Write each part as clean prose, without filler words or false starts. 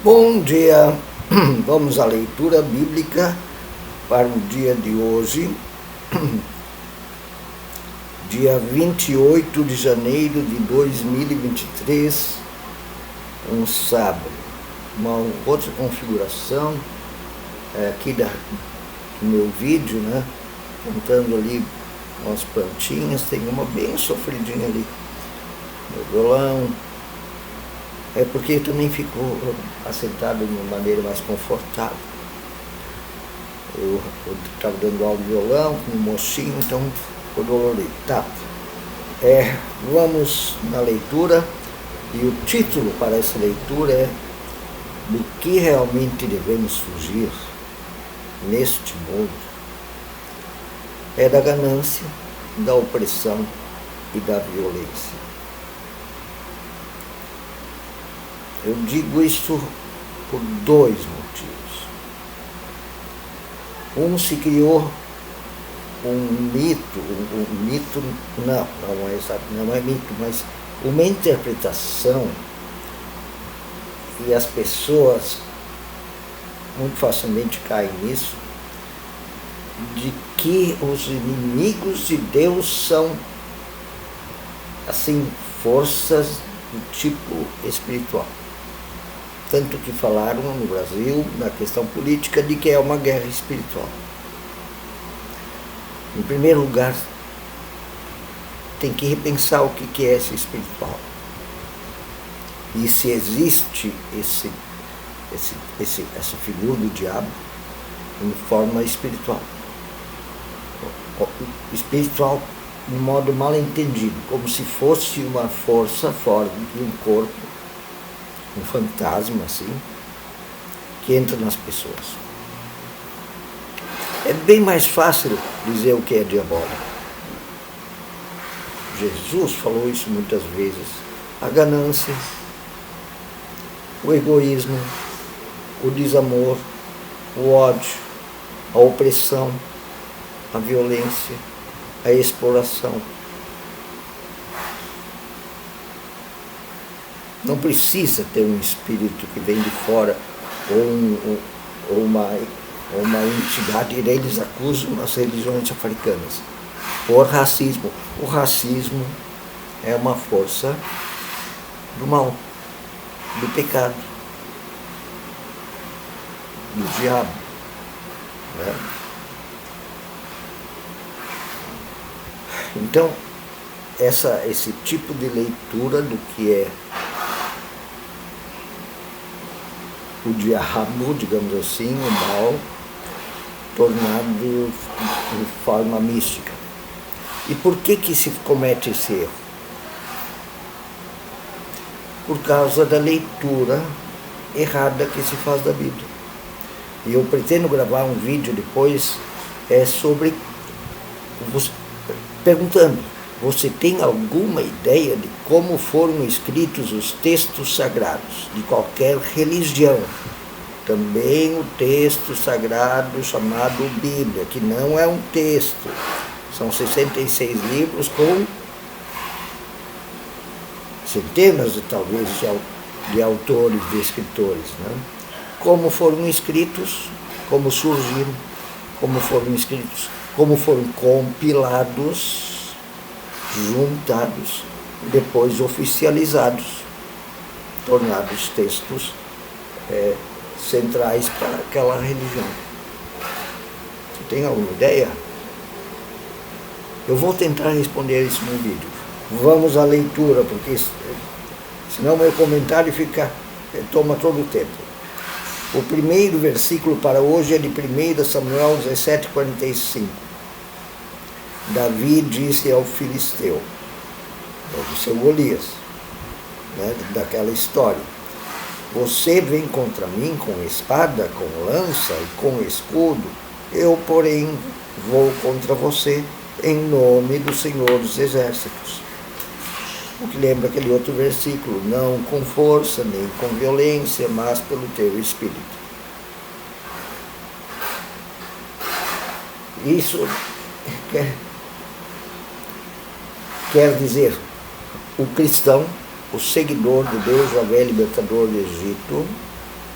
Bom dia, vamos à leitura bíblica para o dia de hoje, dia 28 de janeiro de 2023, um sábado. Uma outra configuração aqui do meu vídeo, né? Contando ali umas plantinhas, tem uma bem sofridinha ali no violão. É porque eu também fico assentado de uma maneira mais confortável. Eu estava dando aula de violão com um mocinho, então ficou dolorido. Tá. Vamos na leitura, e o título para essa leitura é Do que realmente devemos fugir neste mundo? É da ganância, da opressão e da violência. Eu digo isso por dois motivos. Se criou um mito, não é mito, mas uma interpretação, e as pessoas muito facilmente caem nisso, de que os inimigos de Deus são, assim, forças do tipo espiritual. Tanto que falaram no Brasil, na questão política, de que é uma guerra espiritual. Em primeiro lugar, tem que repensar o que é esse espiritual. E se existe essa figura do diabo em forma espiritual. Espiritual de modo mal entendido, como se fosse uma força fora de um corpo, um fantasma assim, que entra nas pessoas. É bem mais fácil dizer o que é diabólico. Jesus falou isso muitas vezes. A ganância, o egoísmo, o desamor, o ódio, a opressão, a violência, a exploração. Não precisa ter um espírito que vem de fora ou uma entidade, e eles acusam as religiões africanas por racismo. O racismo é uma força do mal, do pecado, do diabo, né? Então, esse tipo de leitura do que é o diabo, digamos assim, o mal, tornado de forma mística. E por que se comete esse erro? Por causa da leitura errada que se faz da Bíblia. E eu pretendo gravar um vídeo depois perguntando: você tem alguma ideia de como foram escritos os textos sagrados de qualquer religião? Também o texto sagrado chamado Bíblia, que não é um texto, são 66 livros com centenas, talvez, de autores, de escritores, né? Como foram escritos, como surgiram, como foram escritos, como foram compilados, juntados, depois oficializados, tornados textos centrais para aquela religião. Você tem alguma ideia? Eu vou tentar responder isso no vídeo. Vamos à leitura, porque senão meu comentário toma todo o tempo. O primeiro versículo para hoje é de 1 Samuel 17:45. Davi disse ao filisteu, do seu Golias, né, daquela história: você vem contra mim com espada, com lança e com escudo, eu, porém, vou contra você em nome do Senhor dos Exércitos. O que lembra aquele outro versículo: não com força, nem com violência, mas pelo teu Espírito. Isso quer dizer, o cristão, o seguidor do Deus Javé, libertador do Egito,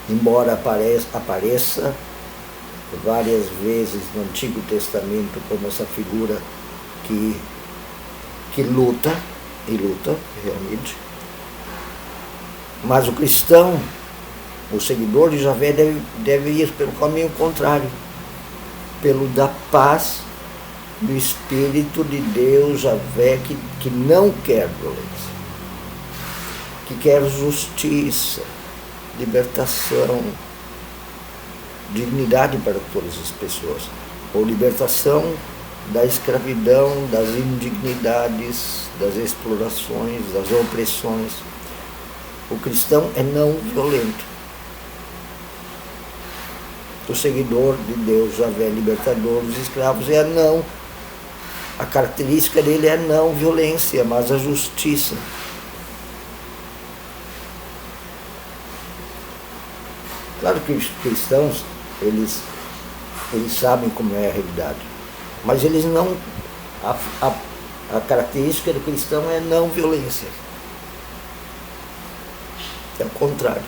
embora apareça várias vezes no Antigo Testamento como essa figura que luta, e luta realmente, mas o cristão, o seguidor de Javé, deve ir pelo caminho contrário, pelo da paz, do Espírito de Deus, Javé, que não quer violência, que quer justiça, libertação, dignidade para todas as pessoas, ou libertação da escravidão, das indignidades, das explorações, das opressões. O cristão é não violento. O seguidor de Deus, Javé, libertador dos escravos, é não. A característica dele é não violência, mas a justiça. Claro que os cristãos, eles sabem como é a realidade, mas eles não. A característica do cristão é não violência. É o contrário.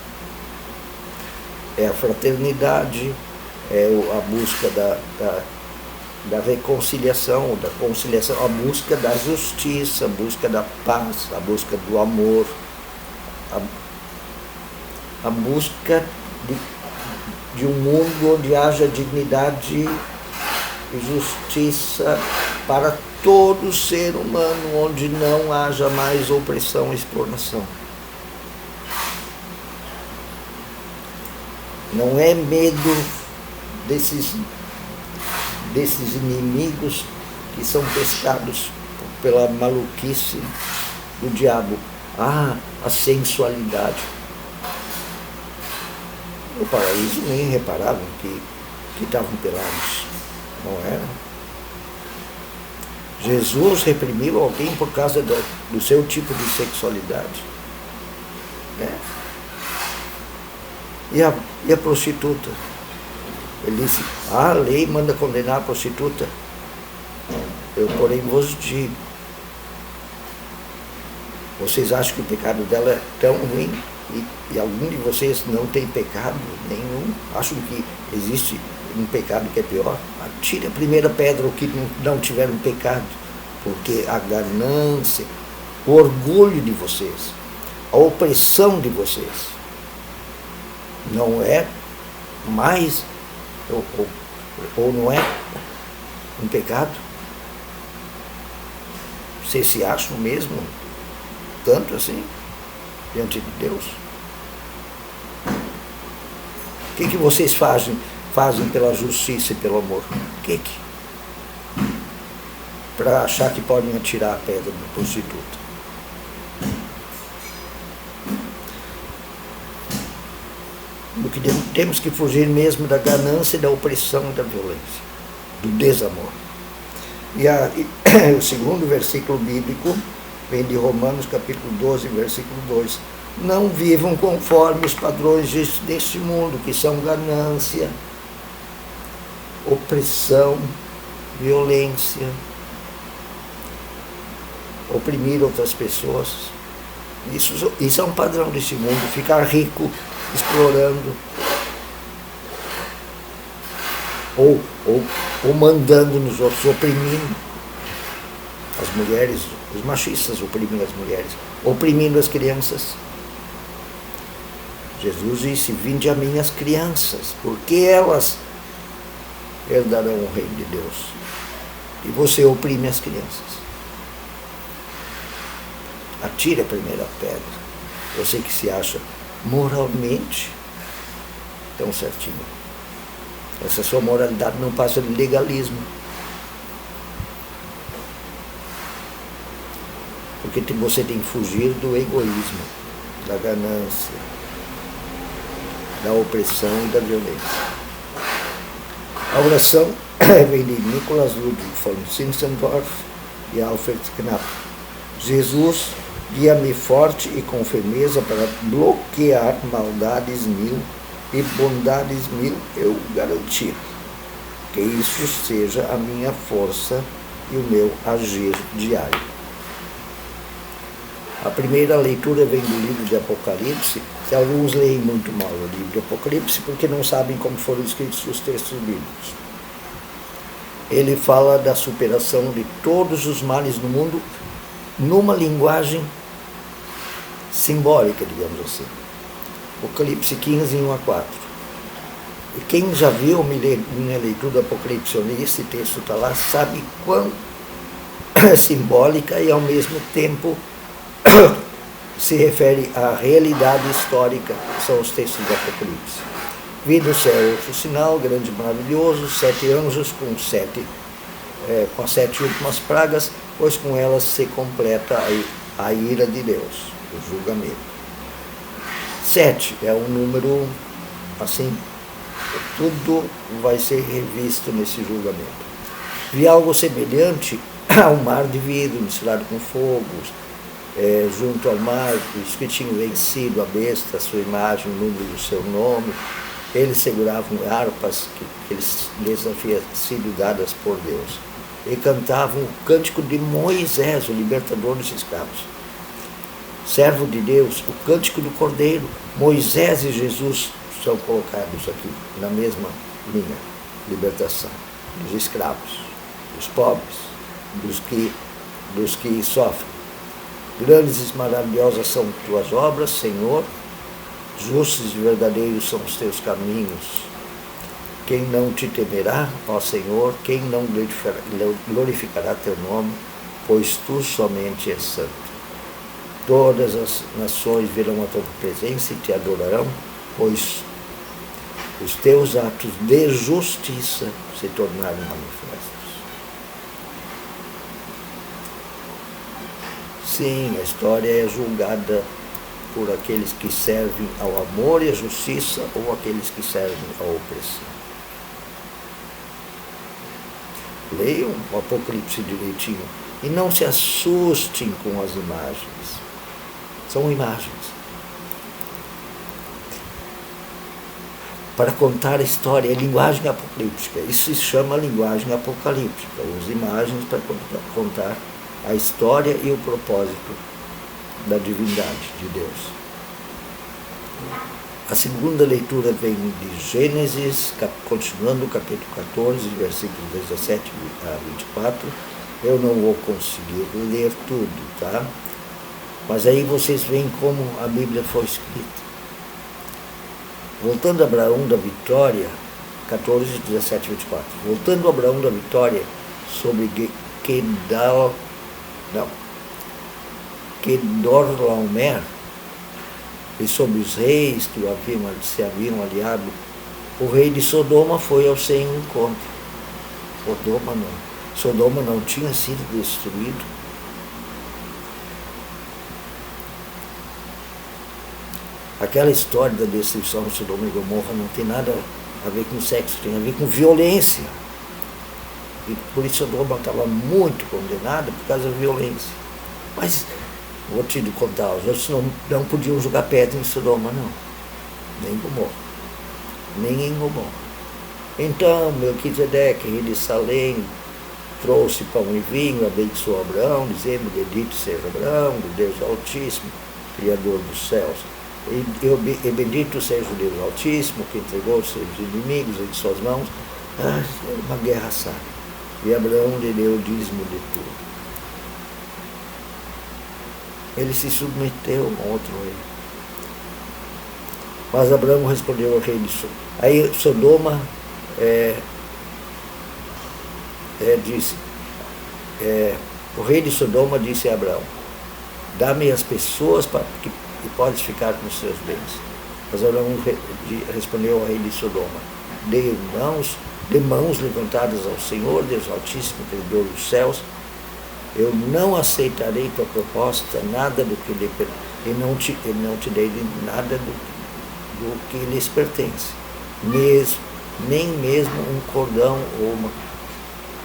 É a fraternidade, é a busca da reconciliação, da conciliação, a busca da justiça, a busca da paz, a busca do amor, a busca de um mundo onde haja dignidade e justiça para todo ser humano, onde não haja mais opressão e exploração. Não é medo desses inimigos que são pescados pela maluquice do diabo. A sensualidade. No paraíso nem reparavam que estavam pelados. Não era. Jesus reprimiu alguém por causa do seu tipo de sexualidade. E a prostituta? Ele disse, a lei manda condenar a prostituta. Eu, porém, vos digo. Vocês acham que o pecado dela é tão ruim? E algum de vocês não tem pecado nenhum? Acham que existe um pecado que é pior? Atire a primeira pedra o que não tiver um pecado. Porque a ganância, o orgulho de vocês, a opressão de vocês, não é mais, ou não é um pecado? Vocês se acham mesmo tanto assim diante de Deus? O que vocês fazem pela justiça e pelo amor? O que? Para achar que podem atirar a pedra da prostituta. Do que temos que fugir mesmo da ganância, da opressão e da violência, do desamor. E o segundo versículo bíblico vem de Romanos capítulo 12, versículo 2. Não vivam conforme os padrões deste mundo, que são ganância, opressão, violência, oprimir outras pessoas. Isso é um padrão deste mundo, ficar rico explorando ou mandando nos outros, oprimindo as mulheres. Os machistas oprimem as mulheres, oprimindo as crianças. Jesus disse, vinde a mim as crianças, porque elas herdarão o reino de Deus. E você oprime as crianças. Atire a primeira pedra. Você que se acha moralmente tão certinho. Essa sua moralidade não passa de legalismo. Porque você tem que fugir do egoísmo, da ganância, da opressão e da violência. A oração vem de Nicholas Ludwig von Zinzendorf e Alfred Knapp. Jesus, guia-me forte e com firmeza para bloquear maldades mil e bondades mil eu garantir. Que isso seja a minha força e o meu agir diário. A primeira leitura vem do livro de Apocalipse. Alguns leem muito mal o livro de Apocalipse porque não sabem como foram escritos os textos bíblicos. Ele fala da superação de todos os males do mundo numa linguagem simbólica, digamos assim. Apocalipse 15, 1 a 4. E quem já viu minha leitura do Apocalipse, onde esse texto está lá, sabe quão simbólica e ao mesmo tempo se refere à realidade histórica, que são os textos do Apocalipse. Vi do céu outro sinal, grande e maravilhoso, 7 anjos com as 7 últimas pragas, pois com elas se completa a ira de Deus, o julgamento. 7 é um número, assim, tudo vai ser revisto nesse julgamento. Vi algo semelhante ao mar de vidro misturado com fogo, junto ao mar, os que tinham vencido a besta, a sua imagem, o número do seu nome. Eles seguravam harpas que lhes haviam sido dadas por Deus. E cantavam o cântico de Moisés, o libertador dos escravos. Servo de Deus, o cântico do Cordeiro. Moisés e Jesus são colocados aqui, na mesma linha. Libertação dos escravos, dos pobres, dos que sofrem. Grandes e maravilhosas são tuas obras, Senhor. Justos e verdadeiros são os teus caminhos. Quem não te temerá, ó Senhor, quem não glorificará teu nome, pois tu somente és santo. Todas as nações virão a tua presença e te adorarão, pois os teus atos de justiça se tornaram manifestos. Sim, a história é julgada por aqueles que servem ao amor e à justiça ou aqueles que servem à opressão. Leiam o Apocalipse direitinho e não se assustem com as imagens. São imagens. Para contar a história, é linguagem apocalíptica. Isso se chama linguagem apocalíptica. As imagens para contar a história e o propósito da divindade de Deus. A segunda leitura vem de Gênesis, continuando o capítulo 14, versículos 17 a 24. Eu não vou conseguir ler tudo, tá? Mas aí vocês veem como a Bíblia foi escrita. Voltando a Abraão da Vitória, 14, 17 e 24. Voltando a Abraão da Vitória sobre Kedorlaomer e sobre os reis que se haviam aliado, o rei de Sodoma foi ao seu encontro. Sodoma não tinha sido destruído. Aquela história da destruição de Sodoma e Gomorra não tem nada a ver com sexo, tem a ver com violência. E por isso Sodoma estava muito condenada por causa da violência. Mas, vou te contar, os outros não podiam jogar pedra em Sodoma, não. Nem em Gomorra. Nem em Gomorra. Então, Melquisedeque, rei de Salém, trouxe pão e vinho, abençoou Abraão, dizendo: bendito seja Abraão, do Deus Altíssimo, Criador dos céus. E bendito seja o Deus Altíssimo, que entregou os seus inimigos em suas mãos. Uma guerra sábia. E Abraão lhe deu o dízimo de tudo. Ele se submeteu a outro rei. Mas Abraão respondeu ao rei de Sodoma. Aí Sodoma disse, o rei de Sodoma disse a Abraão: dá-me as pessoas que podes ficar com os seus bens. Mas Abraão respondeu ao rei de Sodoma: de mãos levantadas ao Senhor, Deus Altíssimo, Criador dos céus, eu não aceitarei tua proposta, nada do que e não te dei nada do que lhes pertence, nem mesmo um cordão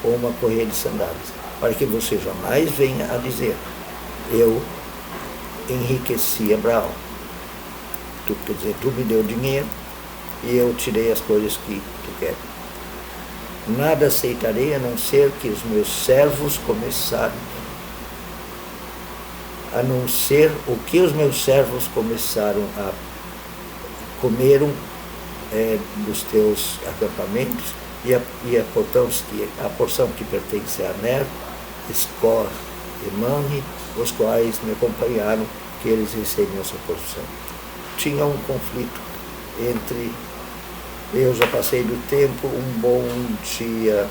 ou uma correia de sandálias, para que você jamais venha a dizer: eu enriqueci Abraão. Quer dizer, tu me deu dinheiro e eu te dei as coisas que tu queres. Nada aceitarei a não ser que os meus servos começarem a não ser o que os meus servos começaram a comeram dos teus acampamentos, e a porção que pertence a Ner, Escor e Manre, os quais me acompanharam, que eles recebem essa porção. Tinha um conflito entre, eu já passei do tempo, um bom dia